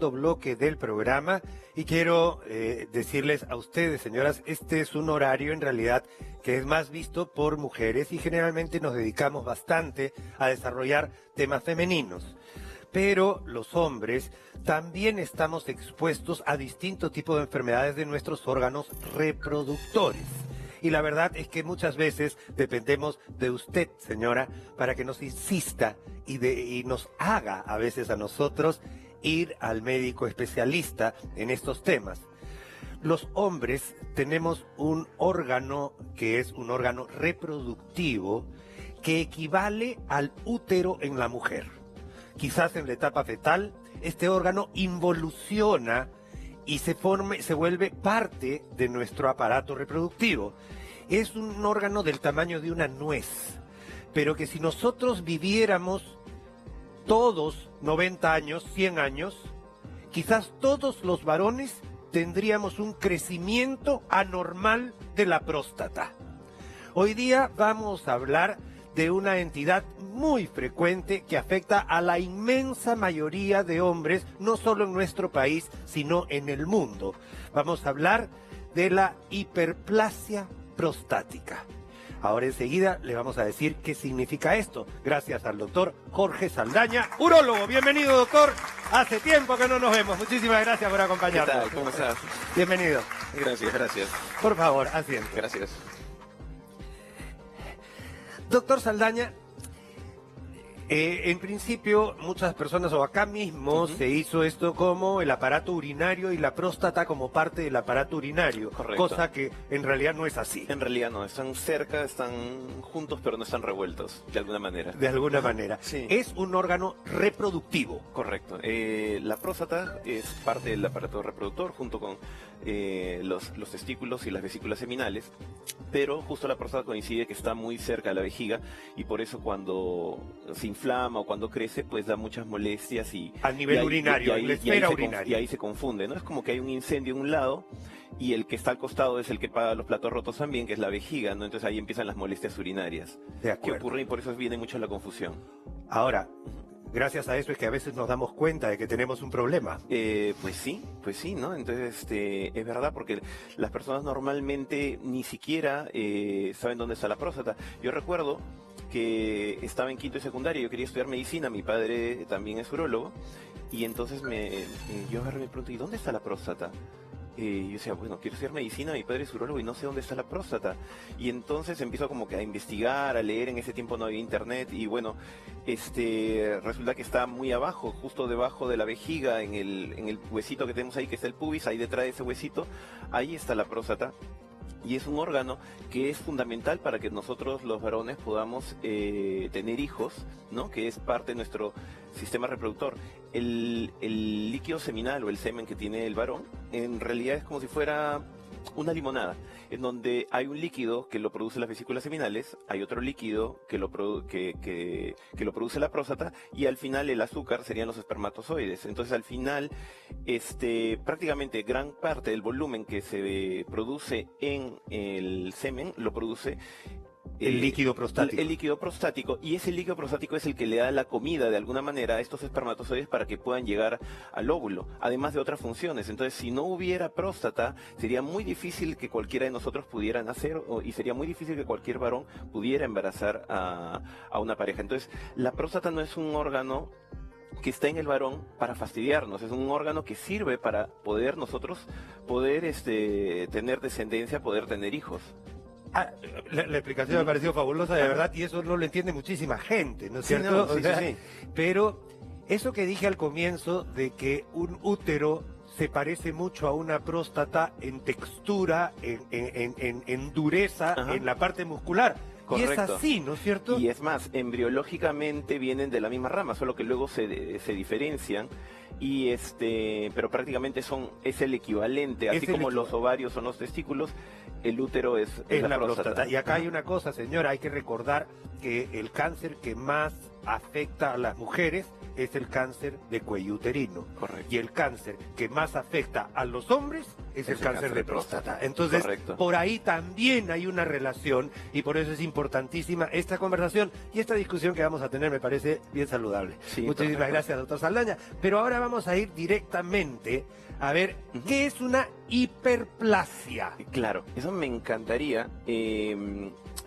segundo bloque del programa y quiero decirles a ustedes, señoras, este es un horario en realidad que es más visto por mujeres y generalmente nos dedicamos bastante a desarrollar temas femeninos. Pero los hombres también estamos expuestos a distintos tipos de enfermedades de nuestros órganos reproductores. Y la verdad es que muchas veces dependemos de usted, señora, para que nos insista y nos haga a veces a nosotros ir al médico especialista en estos temas. Los hombres tenemos un órgano que es un órgano reproductivo que equivale al útero en la mujer. Quizás en la etapa fetal, este órgano involuciona y se vuelve parte de nuestro aparato reproductivo. Es un órgano del tamaño de una nuez, pero que si nosotros viviéramos todos 90 años, 100 años, quizás todos los varones tendríamos un crecimiento anormal de la próstata. Hoy día vamos a hablar de una entidad muy frecuente que afecta a la inmensa mayoría de hombres, no solo en nuestro país, sino en el mundo. Vamos a hablar de la hiperplasia prostática. Ahora enseguida le vamos a decir qué significa esto, gracias al doctor Jorge Saldaña, urólogo. Bienvenido, doctor. Hace tiempo que no nos vemos. Muchísimas gracias por acompañarnos. ¿Qué tal? ¿Cómo estás? Bienvenido. Gracias, gracias. Por favor, asiente. Gracias. Doctor Saldaña, en principio muchas personas, o acá mismo se hizo esto como el aparato urinario y la próstata como parte del aparato urinario. Correcto. Cosa que en realidad no es así. En realidad no, están cerca, están juntos, pero no están revueltos, de alguna manera. De alguna manera. Sí. Es un órgano reproductivo. Correcto. La próstata es parte del aparato reproductor junto con los testículos y las vesículas seminales, pero justo la próstata coincide que está muy cerca de la vejiga y por eso cuando se inflama o cuando crece, pues da muchas molestias y a nivel urinario, en la esfera urinaria. Y ahí se confunde, ¿no? Es como que hay un incendio en un lado y el que está al costado es el que paga los platos rotos también, que es la vejiga, ¿no? Entonces ahí empiezan las molestias urinarias. De acuerdo. Que ocurren y por eso viene mucho la confusión. Ahora, gracias a eso es que a veces nos damos cuenta de que tenemos un problema. Pues sí, ¿no? Entonces, es verdad, porque las personas normalmente ni siquiera saben dónde está la próstata. Yo recuerdo que estaba en quinto y secundaria, yo quería estudiar medicina, mi padre también es urólogo, y entonces yo agarré y me pregunté, ¿y dónde está la próstata? Y yo decía, bueno, quiero estudiar medicina, mi padre es urólogo y no sé dónde está la próstata. Y entonces empiezo como que a investigar, a leer, en ese tiempo no había internet, y bueno, resulta que está muy abajo, justo debajo de la vejiga, en el huesito que tenemos ahí, que está el pubis, ahí detrás de ese huesito, ahí está la próstata. Y es un órgano que es fundamental para que nosotros los varones podamos tener hijos, ¿no? Que es parte de nuestro sistema reproductor. El líquido seminal o el semen que tiene el varón, en realidad es como si fuera una limonada, en donde hay un líquido que lo produce las vesículas seminales, hay otro líquido que lo produce la próstata, y al final el azúcar serían los espermatozoides. Entonces al final, prácticamente gran parte del volumen que se produce en el semen lo produce el líquido prostático. El líquido prostático, y ese líquido prostático es el que le da la comida de alguna manera a estos espermatozoides para que puedan llegar al óvulo, además de otras funciones. Entonces, si no hubiera próstata, sería muy difícil que cualquiera de nosotros pudiera nacer, y sería muy difícil que cualquier varón pudiera embarazar a una pareja. Entonces, la próstata no es un órgano que está en el varón para fastidiarnos, es un órgano que sirve para poder tener descendencia, poder tener hijos. La explicación me ha parecido fabulosa, de verdad, y eso no lo entiende muchísima gente, ¿no es cierto? Sí, sí. Pero eso que dije al comienzo de que un útero se parece mucho a una próstata en textura, en dureza, Ajá, en la parte muscular. correcto. Y es así, ¿no es cierto? Y es más, embriológicamente vienen de la misma rama, solo que luego se diferencian. Y pero prácticamente es el equivalente, así como los ovarios son los testículos, el útero es la próstata. Y acá hay una cosa, señora, hay que recordar que el cáncer que más afecta a las mujeres es el cáncer de cuello uterino. Correcto. Y el cáncer que más afecta a los hombres es el cáncer de próstata. Entonces, correcto, por ahí también hay una relación y por eso es importantísima esta conversación y esta discusión que vamos a tener me parece bien saludable. Sí, muchísimas perfecto. gracias, doctor Saldaña. Pero ahora vamos a ir directamente a ver qué es una hiperplasia. Claro, eso me encantaría.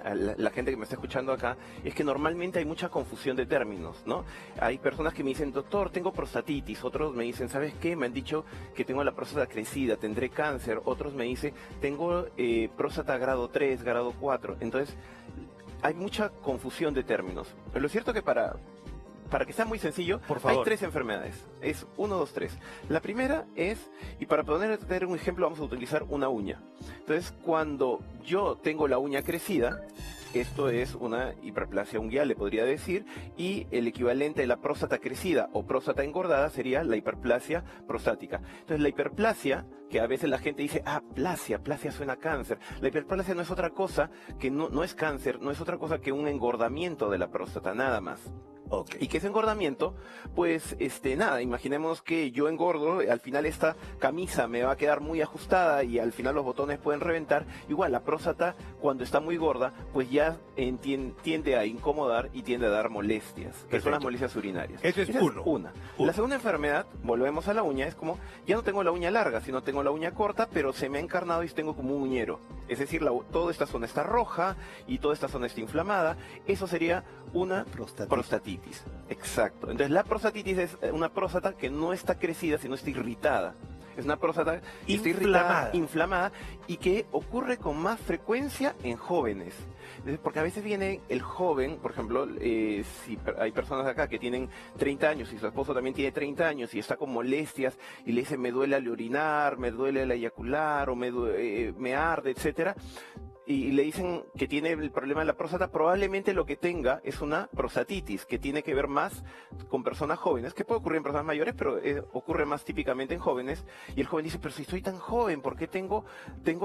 A la gente que me está escuchando acá, es que normalmente hay mucha confusión de términos, ¿no? Hay personas que me dicen, doctor, tengo prostatitis, otros me dicen, ¿sabes qué? Me han dicho que tengo la próstata crecida, tendré cáncer, otros me dicen, tengo próstata grado 3, grado 4, entonces hay mucha confusión de términos. Pero lo cierto que para que sea muy sencillo, por favor, hay 3 enfermedades. Es 1, 2, 3. La primera es, y para poder tener un ejemplo, vamos a utilizar una uña. Entonces, cuando yo tengo la uña crecida, esto es una hiperplasia unguial, le podría decir, y el equivalente de la próstata crecida o próstata engordada sería la hiperplasia prostática. Entonces, la hiperplasia, que a veces la gente dice, plasia suena a cáncer. La hiperplasia no es otra cosa que no es cáncer, no es otra cosa que un engordamiento de la próstata, nada más. Okay. ¿Y qué es engordamiento? Pues nada, imaginemos que yo engordo, al final esta camisa me va a quedar muy ajustada y al final los botones pueden reventar. Igual la próstata cuando está muy gorda pues ya tiende a incomodar y tiende a dar molestias, que son las molestias urinarias. Eso es una. La segunda enfermedad, volvemos a la uña, es como ya no tengo la uña larga, sino tengo la uña corta, pero se me ha encarnado y tengo como un uñero. Es decir, toda esta zona está roja y toda esta zona está inflamada. Eso sería una prostatitis. Exacto. Entonces la prostatitis es una próstata que no está crecida, sino está irritada. Es una próstata que está irritada, inflamada y que ocurre con más frecuencia en jóvenes. Porque a veces viene el joven, por ejemplo, si hay personas acá que tienen 30 años y su esposo también tiene 30 años y está con molestias y le dice me duele al orinar, me duele al eyacular o me arde, etcétera, y le dicen que tiene el problema de la próstata, probablemente lo que tenga es una prostatitis, que tiene que ver más con personas jóvenes, que puede ocurrir en personas mayores, pero ocurre más típicamente en jóvenes, y el joven dice, pero si soy tan joven, ¿por qué tengo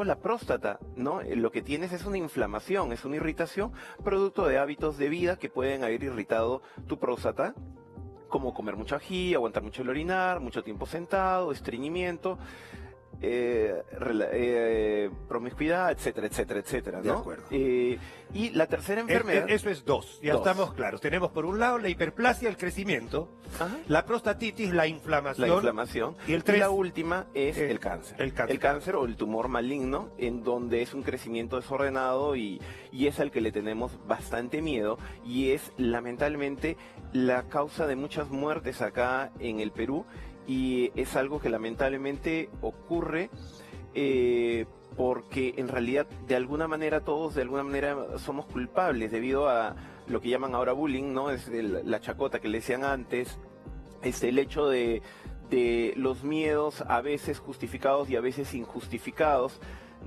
la próstata? ¿No? Lo que tienes es una inflamación, es una irritación, producto de hábitos de vida que pueden haber irritado tu próstata, como comer mucho ají, aguantar mucho el orinar, mucho tiempo sentado, estreñimiento, promiscuidad, etcétera, etcétera, etcétera, ¿no? De acuerdo. Y la tercera enfermedad... Eso es 2, ya estamos claros. Tenemos por un lado la hiperplasia, el crecimiento, la prostatitis, la inflamación, y la última es el cáncer. El cáncer o el tumor maligno, en donde es un crecimiento desordenado y es al que le tenemos bastante miedo y es lamentablemente la causa de muchas muertes acá en el Perú. Y es algo que lamentablemente ocurre porque en realidad de alguna manera todos somos culpables debido a lo que llaman ahora bullying, ¿no? Es la chacota que le decían antes, el hecho de los miedos a veces justificados y a veces injustificados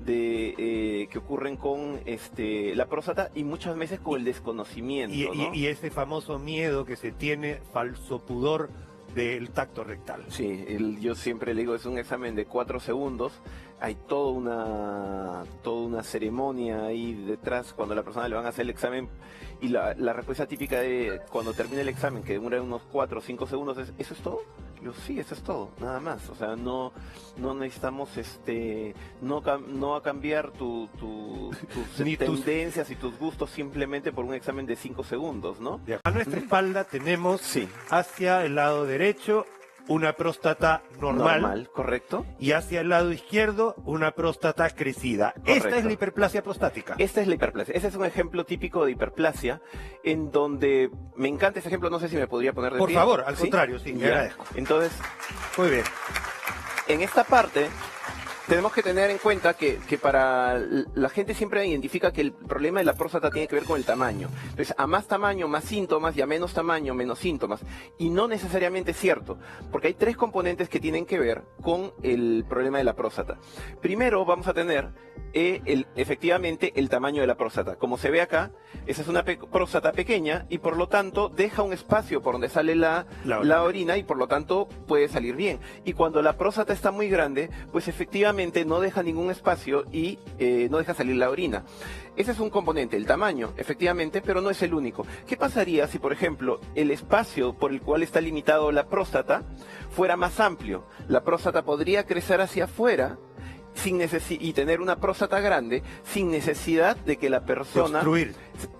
que ocurren con la próstata y muchas veces con el desconocimiento, ¿no? Y ese famoso miedo que se tiene, falso pudor del tacto rectal. Sí, yo siempre le digo, es un examen de 4 segundos, hay toda una ceremonia ahí detrás cuando a la persona le van a hacer el examen y la respuesta típica de cuando termina el examen, que dura unos 4 o 5 segundos, es ¿eso es todo? Yo, sí, eso es todo, nada más. O sea, no necesitamos no a cambiar tus tendencias y tus gustos simplemente por un examen de 5 segundos, ¿no? A nuestra espalda tenemos hacia el lado derecho una próstata normal, correcto, y hacia el lado izquierdo una próstata crecida. Correcto. Esta es la hiperplasia prostática. Esta es la hiperplasia. Ese es un ejemplo típico de hiperplasia, en donde me encanta ese ejemplo. No sé si me podría poner de Por pie. favor, al contrario, sí, me agradezco. Entonces, muy bien. En esta parte tenemos que tener en cuenta que para la gente siempre identifica que el problema de la próstata tiene que ver con el tamaño. Entonces, a más tamaño, más síntomas, y a menos tamaño, menos síntomas. Y no necesariamente es cierto, porque hay 3 componentes que tienen que ver con el problema de la próstata. Primero vamos a tener efectivamente el tamaño de la próstata. Como se ve acá, esa es una próstata pequeña y por lo tanto deja un espacio por donde sale la orina y por lo tanto puede salir bien. Y cuando la próstata está muy grande, pues efectivamente efectivamente no deja ningún espacio y no deja salir la orina. Ese es un componente, el tamaño, efectivamente, pero no es el único. ¿Qué pasaría si, por ejemplo, el espacio por el cual está limitado la próstata fuera más amplio? La próstata podría crecer hacia afuera y tener una próstata grande sin necesidad de que la persona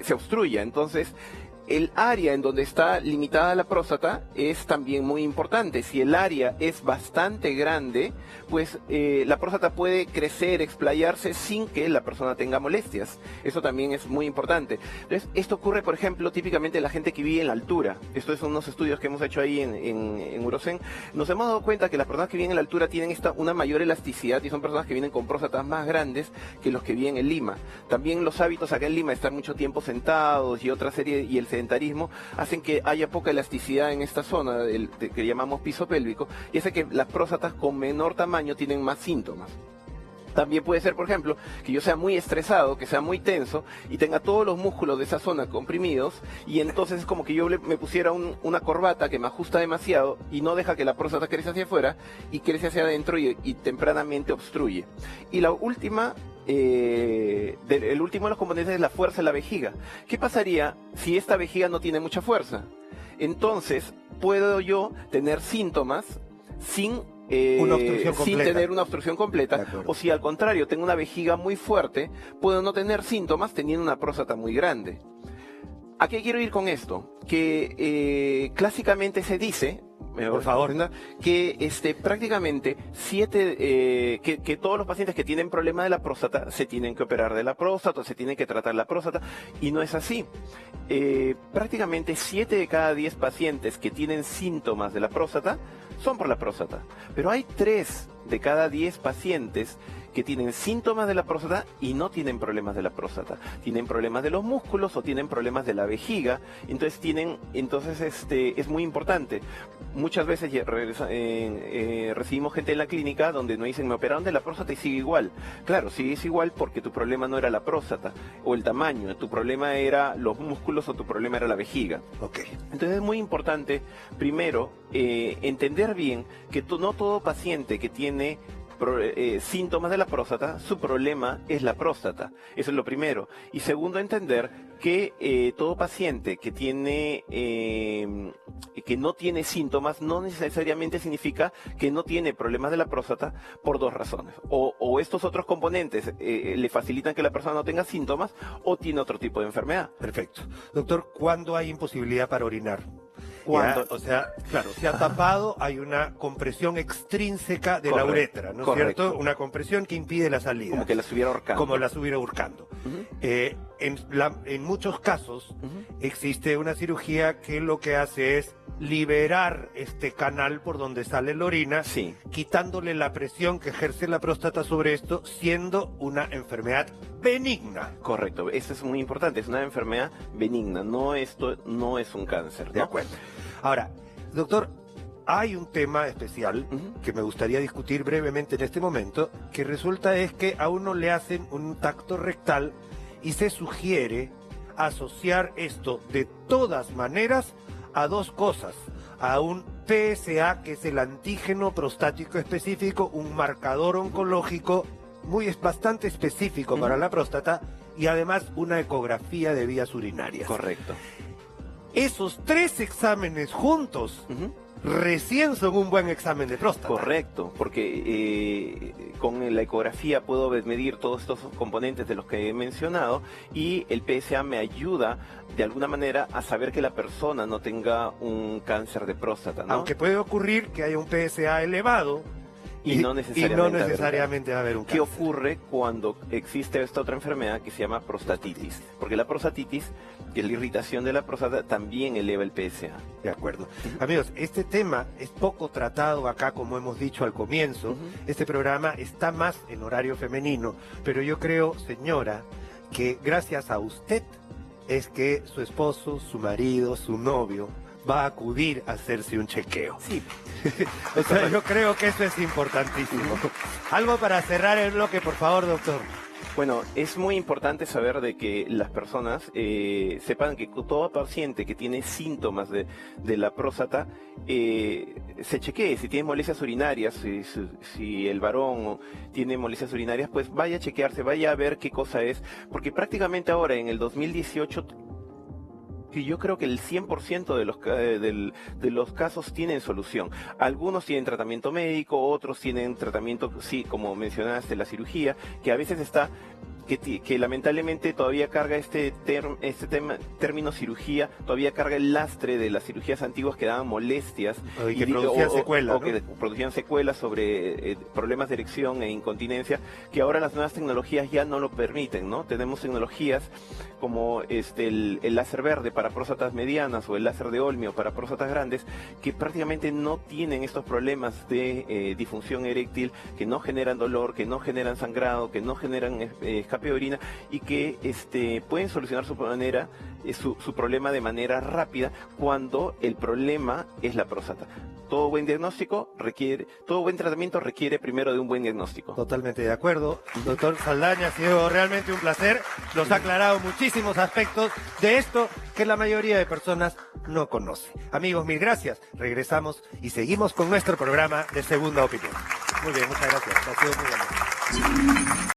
se obstruya. Entonces, el área en donde está limitada la próstata es también muy importante. Si el área es bastante grande, pues la próstata puede crecer, explayarse sin que la persona tenga molestias. Eso también es muy importante. Entonces, esto ocurre, por ejemplo, típicamente en la gente que vive en la altura. Esto es unos estudios que hemos hecho ahí en Urocen. Nos hemos dado cuenta que las personas que viven en la altura tienen una mayor elasticidad y son personas que vienen con próstatas más grandes que los que viven en Lima. También los hábitos acá en Lima, estar mucho tiempo sentados y otra serie, y el sedentarismo, hacen que haya poca elasticidad en esta zona que llamamos piso pélvico, y hace que las próstatas con menor tamaño tienen más síntomas. También puede ser, por ejemplo, que yo sea muy estresado, que sea muy tenso y tenga todos los músculos de esa zona comprimidos, y entonces es como que yo me pusiera una corbata que me ajusta demasiado y no deja que la próstata crezca hacia afuera y crece hacia adentro y tempranamente obstruye. Y la última, el último de los componentes es la fuerza de la vejiga. ¿Qué pasaría si esta vejiga no tiene mucha fuerza? Entonces puedo yo tener síntomas sin tener una obstrucción completa, o si al contrario tengo una vejiga muy fuerte, puedo no tener síntomas teniendo una próstata muy grande. ¿A qué quiero ir con esto? Que clásicamente se dice, por favor, que prácticamente que todos los pacientes que tienen problema de la próstata se tienen que operar de la próstata, se tienen que tratar la próstata, y no es así. Prácticamente 7 de cada 10 pacientes que tienen síntomas de la próstata son por la próstata, pero hay 3 de cada 10 pacientes que tienen síntomas de la próstata y no tienen problemas de la próstata. Tienen problemas de los músculos o tienen problemas de la vejiga. Entonces es muy importante. Muchas veces recibimos gente en la clínica donde nos dicen, me operaron de la próstata y sigue igual. Claro, sigue igual porque tu problema no era la próstata o el tamaño, tu problema era los músculos o tu problema era la vejiga. Okay. Entonces es muy importante, primero, entender bien que no todo paciente que tiene síntomas de la próstata, su problema es la próstata. Eso es lo primero. Y segundo, entender que todo paciente que no tiene síntomas no necesariamente significa que no tiene problemas de la próstata, por 2 razones. O estos otros componentes le facilitan que la persona no tenga síntomas, o tiene otro tipo de enfermedad. Perfecto. Doctor, ¿cuándo hay imposibilidad para orinar? ¿Cuándo? O sea, claro, se ha tapado, hay una compresión extrínseca de la uretra, ¿no es cierto? Una compresión que impide la salida. Como que la estuviera ahorcando. Como la estuviera ahorcando. En muchos casos existe una cirugía que lo que hace es liberar este canal por donde sale la orina, quitándole la presión que ejerce la próstata sobre esto, siendo una enfermedad benigna. Correcto, eso es muy importante, es una enfermedad benigna, esto no es un cáncer, ¿no? De acuerdo. Ahora, doctor, hay un tema especial que me gustaría discutir brevemente en este momento, que resulta es que a uno le hacen un tacto rectal y se sugiere asociar esto de todas maneras a 2 cosas: a un PSA, que es el antígeno prostático específico, un marcador oncológico bastante específico para la próstata, y además una ecografía de vías urinarias. Correcto. Esos 3 exámenes juntos recién son un buen examen de próstata. Correcto, porque con la ecografía puedo medir todos estos componentes de los que he mencionado, y el PSA me ayuda de alguna manera a saber que la persona no tenga un cáncer de próstata, ¿no? Aunque puede ocurrir que haya un PSA elevado y no necesariamente va a haber un cáncer. ¿Qué ocurre cuando existe esta otra enfermedad que se llama prostatitis? Porque la prostatitis, que es la irritación de la próstata, también eleva el PSA. De acuerdo. Amigos, este tema es poco tratado acá, como hemos dicho al comienzo. Este programa está más en horario femenino, pero yo creo, señora, que gracias a usted es que su esposo, su marido, su novio va a acudir a hacerse un chequeo. Sí. O sea, yo creo que eso es importantísimo. Algo para cerrar el bloque, por favor, doctor. Bueno, es muy importante saber de que las personas sepan que todo paciente que tiene síntomas de la próstata se chequee. Si tiene molestias urinarias, si el varón tiene molestias urinarias, pues vaya a chequearse, vaya a ver qué cosa es, porque prácticamente ahora en el 2018 que yo creo que el 100% de los casos tienen solución. Algunos tienen tratamiento médico, otros tienen tratamiento, sí, como mencionaste, la cirugía, que a veces está, que lamentablemente todavía carga término cirugía, todavía carga el lastre de las cirugías antiguas que daban molestias. Y que producían secuelas, ¿no? Que producían secuelas sobre problemas de erección e incontinencia, que ahora las nuevas tecnologías ya no lo permiten, ¿no? Tenemos tecnologías como el láser verde para próstatas medianas o el láser de Olmio para próstatas grandes, que prácticamente no tienen estos problemas de disfunción eréctil, que no generan dolor, que no generan sangrado, que no generan escape de orina y que pueden solucionar su problema de manera rápida cuando el problema es la próstata. Todo buen tratamiento requiere primero de un buen diagnóstico. Totalmente de acuerdo. Doctor Saldaña, ha sido realmente un placer. Nos ha aclarado muchísimos aspectos de esto que la mayoría de personas no conoce. Amigos, mil gracias. Regresamos y seguimos con nuestro programa de Segunda Opinión. Muy bien, muchas gracias. Ha sido muy amable.